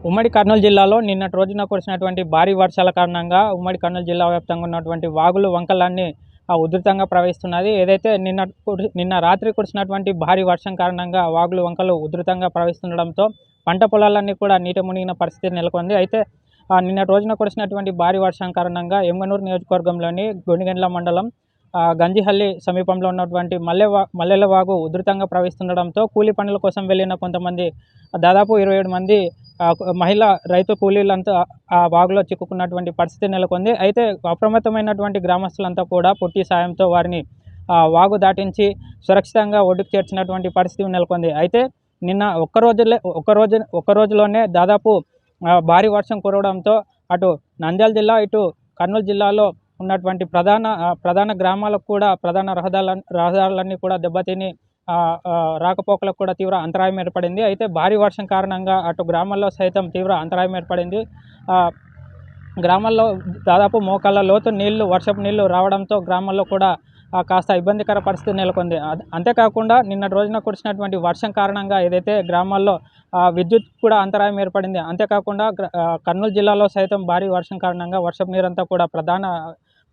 ఉమ్మడి కర్నూలు జిల్లాలో నిన్నటి రోజున కురిసినటువంటి భారీ వర్షాల కారణంగా ఉమ్మడి కర్నూలు జిల్లా వ్యాప్తంగా ఉన్నటువంటి వాగులు వంకలన్నీ ఉధృతంగా ప్రవహిస్తున్నది. ఏదైతే నిన్న రాత్రి కురిసినటువంటి భారీ వర్షం కారణంగా వాగులు వంకలు ఉధృతంగా ప్రవహిస్తుండడంతో పంట పొలాలన్నీ కూడా నీట మునిగిన పరిస్థితి నెలకొంది. అయితే నిన్నటి రోజున కురిసినటువంటి భారీ వర్షం కారణంగా ఎమ్గనూరు నియోజకవర్గంలోని గొనిగండ్ల మండలం గంజిహల్లి సమీపంలో ఉన్నటువంటి మల్లెల వాగు ఉధృతంగా ప్రవహిస్తుండడంతో కూలీ పనుల కోసం వెళ్ళిన కొంతమంది దాదాపు 27 మంది మహిళా రైతు కూలీలంతా ఆ వాగులో చిక్కుకున్నటువంటి పరిస్థితి నెలకొంది. అయితే అప్రమత్తమైనటువంటి గ్రామస్తులంతా కూడా పొట్టి సాయంతో వారిని వాగు దాటించి సురక్షితంగా ఒడ్డుకు చేర్చినటువంటి పరిస్థితి నెలకొంది. అయితే నిన్న ఒక్క రోజులోనే దాదాపు భారీ వర్షం కురవడంతో అటు నంద్యాల జిల్లా ఇటు కర్నూలు జిల్లాలో ఉన్నటువంటి ప్రధాన గ్రామాలకు కూడా ప్రధాన రహదారులన్నీ కూడా దెబ్బతిని రాకపోకలకు కూడా తీవ్ర అంతరాయం ఏర్పడింది. అయితే భారీ వర్షం కారణంగా అటు గ్రామాల్లో సైతం తీవ్ర అంతరాయం ఏర్పడింది. గ్రామాల్లో దాదాపు మోకాళ్ళ లోతు నీళ్లు వర్షపు నీళ్లు రావడంతో గ్రామాల్లో కూడా కాస్త ఇబ్బందికర పరిస్థితి నెలకొంది. అంతేకాకుండా నిన్నటి రోజున కురిసినటువంటి వర్షం కారణంగా ఏదైతే గ్రామాల్లో విద్యుత్ కూడా అంతరాయం ఏర్పడింది. అంతేకాకుండా కర్నూలు జిల్లాలో సైతం భారీ వర్షం కారణంగా వర్షపు నీరంతా కూడా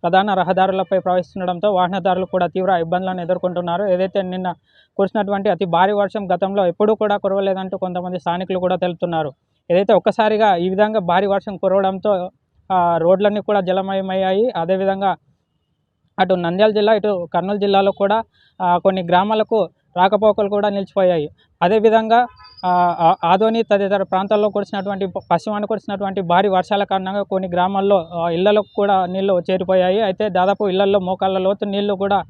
ప్రధాన రహదారులపై ప్రవహిస్తుండడంతో వాహనదారులు కూడా తీవ్ర ఇబ్బందులను ఎదుర్కొంటున్నారు. ఏదైతే నిన్న కురిసినటువంటి అతి భారీ వర్షం గతంలో ఎప్పుడూ కూడా కురవలేదంటూ కొంతమంది స్థానికులు కూడా తెలుపుతున్నారు. ఏదైతే ఒక్కసారిగా ఈ విధంగా భారీ వర్షం కురవడంతో రోడ్లన్నీ కూడా జలమయమయ్యాయి. అదేవిధంగా అటు నంద్యాల జిల్లా ఇటు కర్నూలు జిల్లాలో కూడా కొన్ని గ్రామాలకు రాకపోకలు కూడా నిలిచిపోయాయి. అదేవిధంగా ఆదోని తదితర ప్రాంతాల్లో కురిసినటువంటి పశ్చిమాన కురిసినటువంటి భారీ వర్షాల కారణంగా కొన్ని గ్రామాల్లో ఇళ్లకు కూడా నీళ్లు చేరిపోయాయి. అయితే దాదాపు ఇళ్లలో మోకాళ్ళ లోతు నీళ్లు కూడా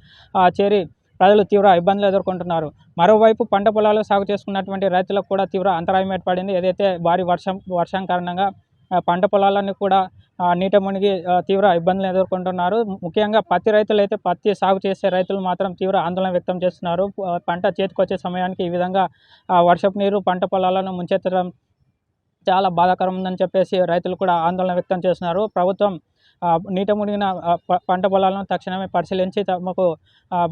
చేరి ప్రజలు తీవ్ర ఇబ్బందులు ఎదుర్కొంటున్నారు. మరోవైపు పంట పొలాలు సాగు చేసుకున్నటువంటి రైతులకు కూడా తీవ్ర అంతరాయం ఏర్పడింది. ఏదైతే భారీ వర్షం కారణంగా పంట పొలాలన్నీ కూడా నీట మునిగి తీవ్ర ఇబ్బందులు ఎదుర్కొంటున్నారు. ముఖ్యంగా పత్తి రైతులు అయితే పత్తి సాగు చేసే రైతులు మాత్రం తీవ్ర ఆందోళన వ్యక్తం చేస్తున్నారు. పంట చేతికొచ్చే సమయానికి ఈ విధంగా వర్షపు నీరు పంట పొలాలను ముంచెత్తడం చాలా బాధాకరం ఉందని చెప్పేసి రైతులు కూడా ఆందోళన వ్యక్తం చేస్తున్నారు. ప్రభుత్వం నీట మునిగిన పంట పొలాలను తక్షణమే పరిశీలించి తమకు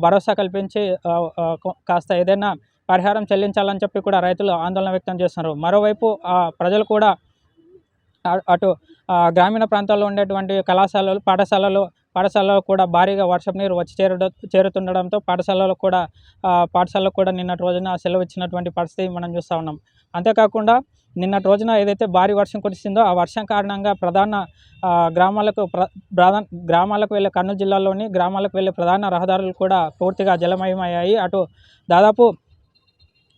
భరోసా కల్పించి కాస్త ఏదైనా పరిహారం చెల్లించాలని చెప్పి కూడా రైతులు ఆందోళన వ్యక్తం చేస్తున్నారు. మరోవైపు ప్రజలు కూడా అటు గ్రామీణ ప్రాంతాల్లో ఉండేటువంటి కళాశాలలు పాఠశాలలో కూడా భారీగా వర్షపు నీరు వచ్చి చేరుతుండడంతో పాఠశాలలో కూడా నిన్నటి రోజున సెలవు ఇచ్చినటువంటి పరిస్థితి మనం చూస్తూ ఉన్నాం. అంతేకాకుండా నిన్నటి రోజున ఏదైతే భారీ వర్షం కురిసిందో ఆ వర్షం కారణంగా గ్రామాలకు వెళ్ళే కర్నూలు జిల్లాలోని గ్రామాలకు వెళ్ళే ప్రధాన రహదారులు కూడా పూర్తిగా జలమయమయ్యాయి. అటు దాదాపు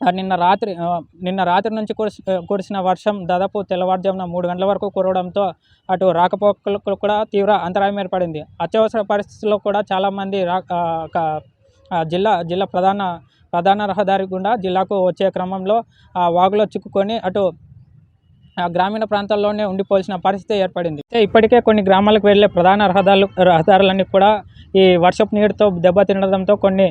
నిన్న రాత్రి నుంచి కురిసిన వర్షం దాదాపు తెల్లవారుజామున 3 గంటల వరకు కురవడంతో అటు రాకపోకలకు కూడా తీవ్ర అంతరాయం ఏర్పడింది. అత్యవసర పరిస్థితుల్లో కూడా చాలామంది జిల్లా ప్రధాన రహదారి గుండా జిల్లాకు వచ్చే క్రమంలో వాగులో చిక్కుకొని అటు గ్రామీణ ప్రాంతాల్లోనే ఉండిపోవాల్సిన పరిస్థితి ఏర్పడింది. ఇప్పటికే కొన్ని గ్రామాలకు వెళ్ళే ప్రధాన రహదారులన్నీ కూడా ఈ వర్షపు నీరుతో దెబ్బతినడంతో కొన్ని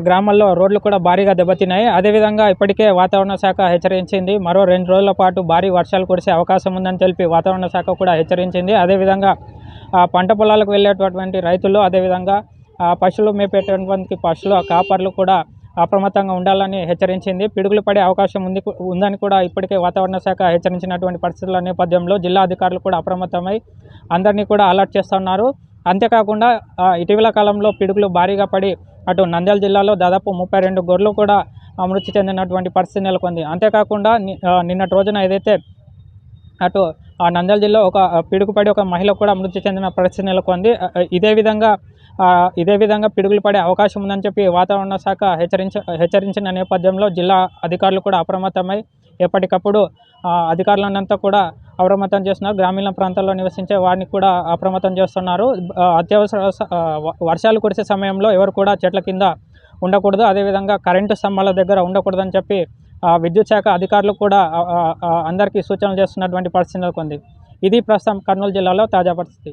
గ్రామాల్లో రోడ్లు కూడా భారీగా దెబ్బతిన్నాయి. అదేవిధంగా ఇప్పటికే వాతావరణ శాఖ హెచ్చరించింది. మరో 2 రోజుల పాటు భారీ వర్షాలు కురిసే అవకాశం ఉందని తెలిపి వాతావరణ శాఖ కూడా హెచ్చరించింది. అదేవిధంగా పంట పొలాలకు వెళ్ళేటటువంటి రైతులు అదేవిధంగా పశువులు మేపేటటువంటి కాపర్లు కూడా అప్రమత్తంగా ఉండాలని హెచ్చరించింది. పిడుగులు పడే అవకాశం ఉందని కూడా ఇప్పటికే వాతావరణ శాఖ హెచ్చరించినటువంటి పరిస్థితుల నేపథ్యంలో జిల్లా అధికారులు కూడా అప్రమత్తమై అందరినీ కూడా అలర్ట్ చేస్తున్నారు. అంతేకాకుండా ఇటీవల కాలంలో పిడుగులు భారీగా పడి అటు నంద్యాల జిల్లాలో దాదాపు 32 గొర్రెలు కూడా మృతి చెందినటువంటి పరిస్థితి నెలకొంది. అంతేకాకుండా నిన్నటి రోజున ఏదైతే అటు నంద్యాల జిల్లా ఒక పిడుగుపడి ఒక మహిళ కూడా మృతి చెందిన పరిస్థితి నెలకొంది. ఇదే విధంగా పిడుగులు పడే అవకాశం ఉందని చెప్పి వాతావరణ శాఖ హెచ్చరించిన నేపథ్యంలో జిల్లా అధికారులు కూడా అప్రమత్తమై ఎప్పటికప్పుడు అధికారులనంతా కూడా అప్రమత్తం చేస్తున్నారు. గ్రామీణ ప్రాంతాల్లో నివసించే వారిని కూడా అప్రమత్తం చేస్తున్నారు. అత్యవసర వర్షాలు కురిసే సమయంలో ఎవరు కూడా చెట్ల కింద ఉండకూడదు, అదేవిధంగా కరెంటు స్తంభాల దగ్గర ఉండకూడదని చెప్పి విద్యుత్ శాఖ అధికారులు కూడా అందరికీ సూచనలు చేస్తున్నటువంటి పరిస్థితి నెలకొంది. ఇది ప్రస్తుతం కర్నూలు జిల్లాలో తాజా పరిస్థితి.